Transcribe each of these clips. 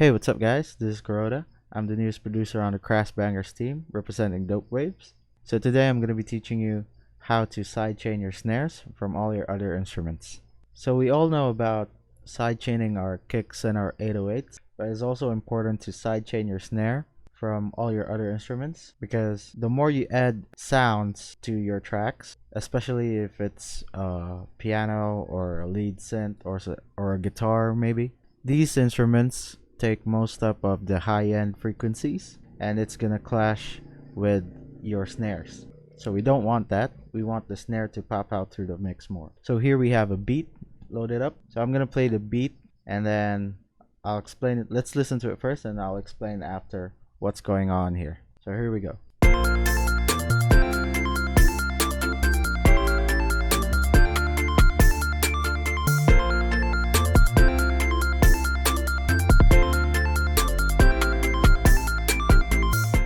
Hey, what's up guys? This is Kuroda. I'm the newest producer on the Crash Bangers team, representing Dope Waves. So today I'm going to be teaching you how to sidechain your snares from all your other instruments. So we all know about sidechaining our kicks and our 808s, but it's also important to sidechain your snare from all your other instruments, because the more you add sounds to your tracks, especially if it's a piano or a lead synth or a guitar maybe, these instruments take most up of the high-end frequencies, and it's gonna clash with your snares. So we don't want that. We want the snare to pop out through the mix more. So here we have a beat loaded up. So I'm gonna play the beat and then I'll explain it. Let's listen to it first and I'll explain after what's going on here. So here we go.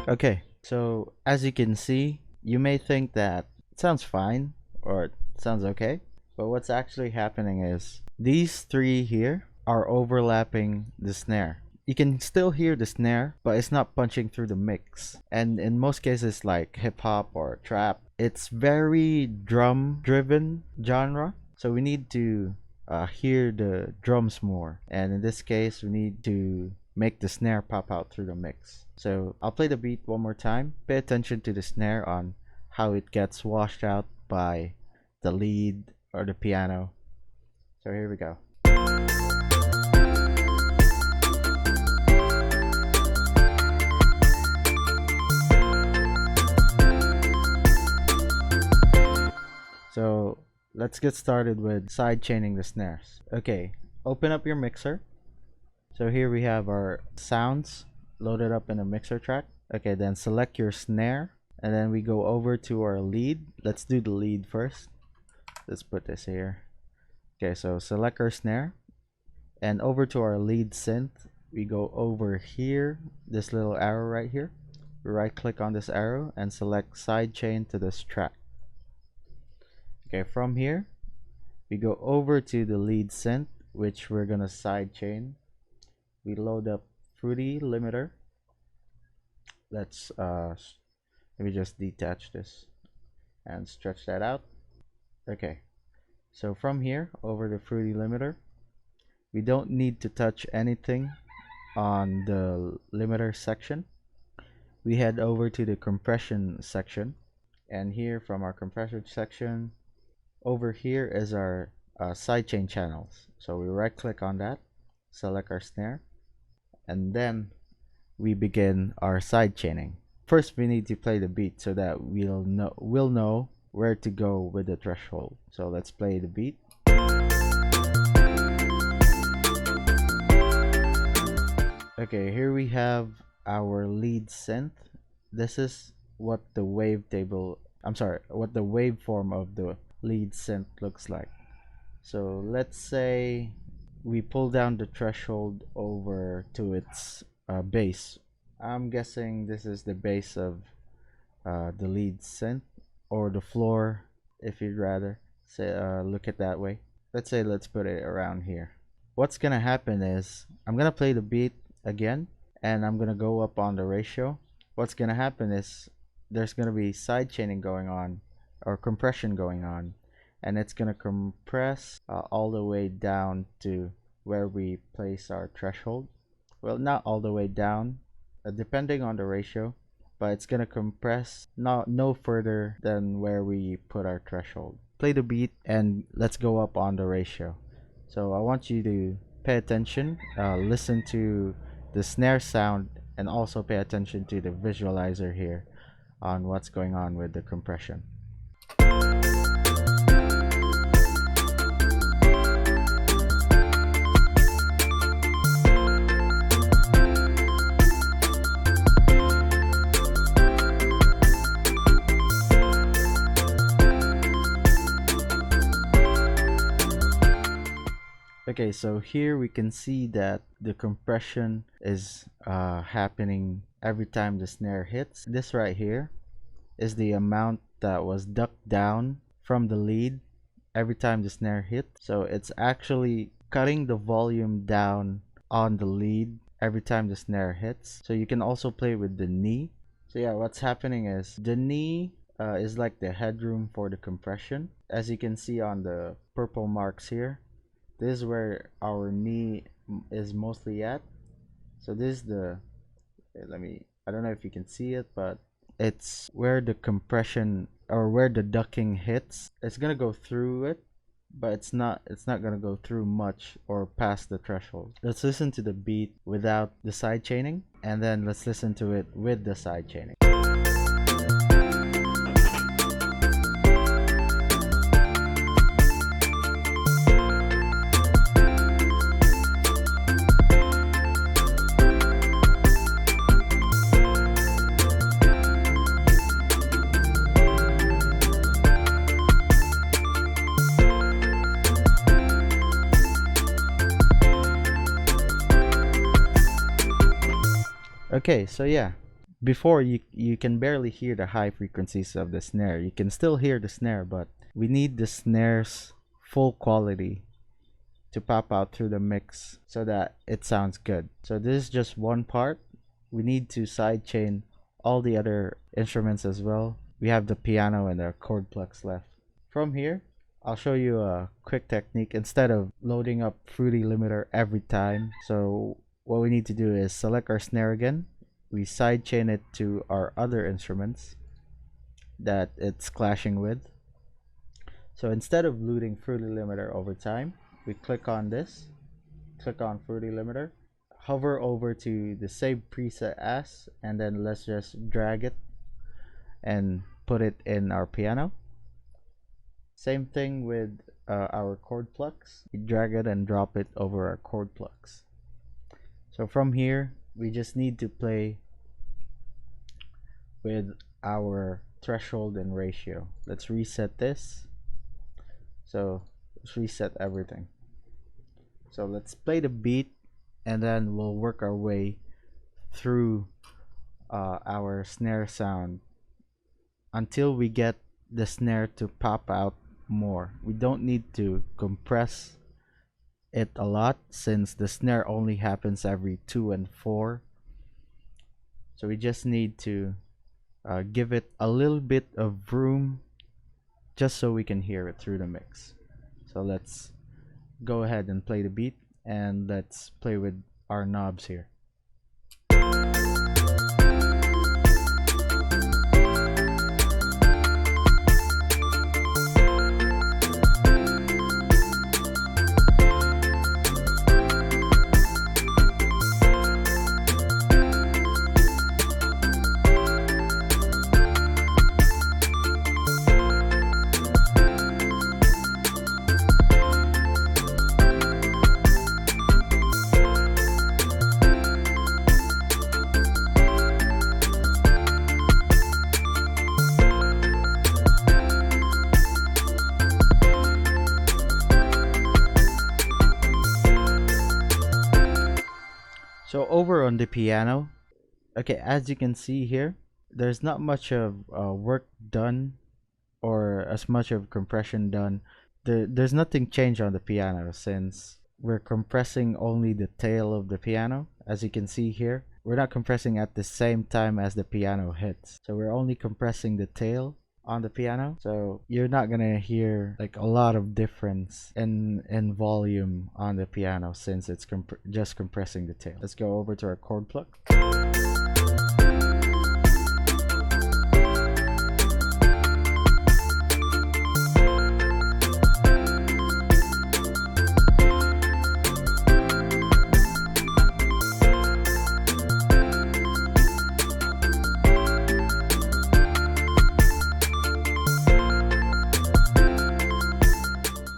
Okay, so as you can see, you may think that it sounds fine or it sounds okay, but what's actually happening is these three here are overlapping the snare. You can still hear the snare, but it's not punching through the mix. And in most cases like hip hop or trap, it's very drum driven genre, so we need to hear the drums more, and in this case we need to make the snare pop out through the mix. So I'll play the beat one more time. Pay attention to the snare on how it gets washed out by the lead or the piano. So here we go. So let's get started with sidechaining the snares. Okay, open up your mixer. So here we have our sounds loaded up in a mixer track. Okay, then select your snare and then we go over to our lead. Let's do the lead first. Let's put this here. Okay, so select our snare and over to our lead synth. We go over here, this little arrow right here. We right click on this arrow and select sidechain to this track. Okay, from here we go over to the lead synth, which we're gonna sidechain. We load up Fruity limiter. Let's maybe just detach this and stretch that out. Okay, so from here over the Fruity limiter, we don't need to touch anything on the limiter section. We head over to the compression section, and here from our compression section over here is our sidechain channels. So we right click on that, select our snare, and then we begin our sidechaining. First we need to play the beat so that we'll know where to go with the threshold. So let's play the beat. Okay, here we have our lead synth. This is what the waveform of the lead synth looks like. So let's say we pull down the threshold over to its base. I'm guessing this is the base of the lead synth, or the floor if you'd rather say look at that way. Let's put it around here. What's gonna happen is I'm gonna play the beat again and I'm gonna go up on the ratio. What's gonna happen is there's gonna be sidechaining going on, or compression going on, and it's gonna compress all the way down to where we place our threshold. Well, not all the way down, depending on the ratio, but it's gonna compress no further than where we put our threshold. Play the beat and let's go up on the ratio. So I want you to pay attention, listen to the snare sound, and also pay attention to the visualizer here on what's going on with the compression. Okay, so here we can see that the compression is happening every time the snare hits. This right here is the amount that was ducked down from the lead every time the snare hit. So it's actually cutting the volume down on the lead every time the snare hits. So you can also play with the knee. So yeah, what's happening is the knee is like the headroom for the compression. As you can see on the purple marks here, this is where our knee is mostly at. So this is the, I don't know if you can see it, but it's where the compression or where the ducking hits. It's gonna go through it, but it's not gonna go through much or past the threshold. Let's listen to the beat without the side chaining, and then let's listen to it with the side chaining. Okay, so yeah, before you can barely hear the high frequencies of the snare. You can still hear the snare, but we need the snare's full quality to pop out through the mix so that it sounds good. So this is just one part. We need to sidechain all the other instruments as well. We have the piano and the chord plucks left. From here, I'll show you a quick technique instead of loading up Fruity Limiter every time. So what we need to do is select our snare again. We sidechain it to our other instruments that it's clashing with. So instead of loading Fruity Limiter over time, we click on this, click on Fruity Limiter, hover over to the same preset as, and then let's just drag it and put it in our piano. Same thing with our chord plucks. We drag it and drop it over our chord plucks. So from here, we just need to play with our threshold and ratio. Let's reset this. So let's reset everything. So let's play the beat, and then we'll work our way through our snare sound until we get the snare to pop out more. We don't need to compress it a lot since the snare only happens every 2 and 4. So we just need to give it a little bit of room just so we can hear it through the mix. So let's go ahead and play the beat, and let's play with our knobs here. So over on the piano, okay, as you can see here, there's not much of work done or as much of compression done. There's nothing changed on the piano since we're compressing only the tail of the piano. As you can see here, we're not compressing at the same time as the piano hits. So we're only compressing the tail on the piano, so you're not gonna hear like a lot of difference in volume on the piano since it's just compressing the tail. Let's go over to our chord pluck.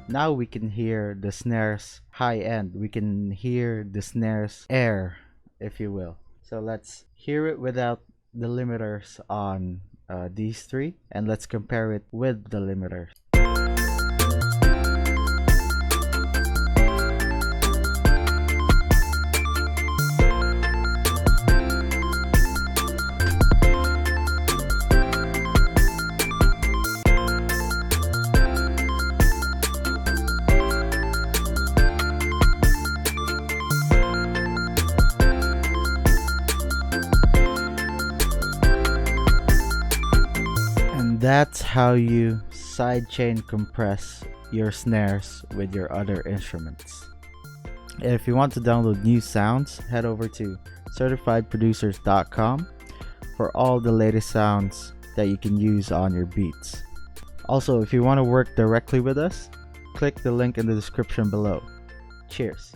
Now we can hear the snare's high end. We can hear the snare's air, if you will. So let's hear it without the limiters on these three, and let's compare it with the limiters. And that's how you sidechain compress your snares with your other instruments. And if you want to download new sounds, head over to certifiedproducers.com for all the latest sounds that you can use on your beats. Also, if you want to work directly with us, click the link in the description below. Cheers!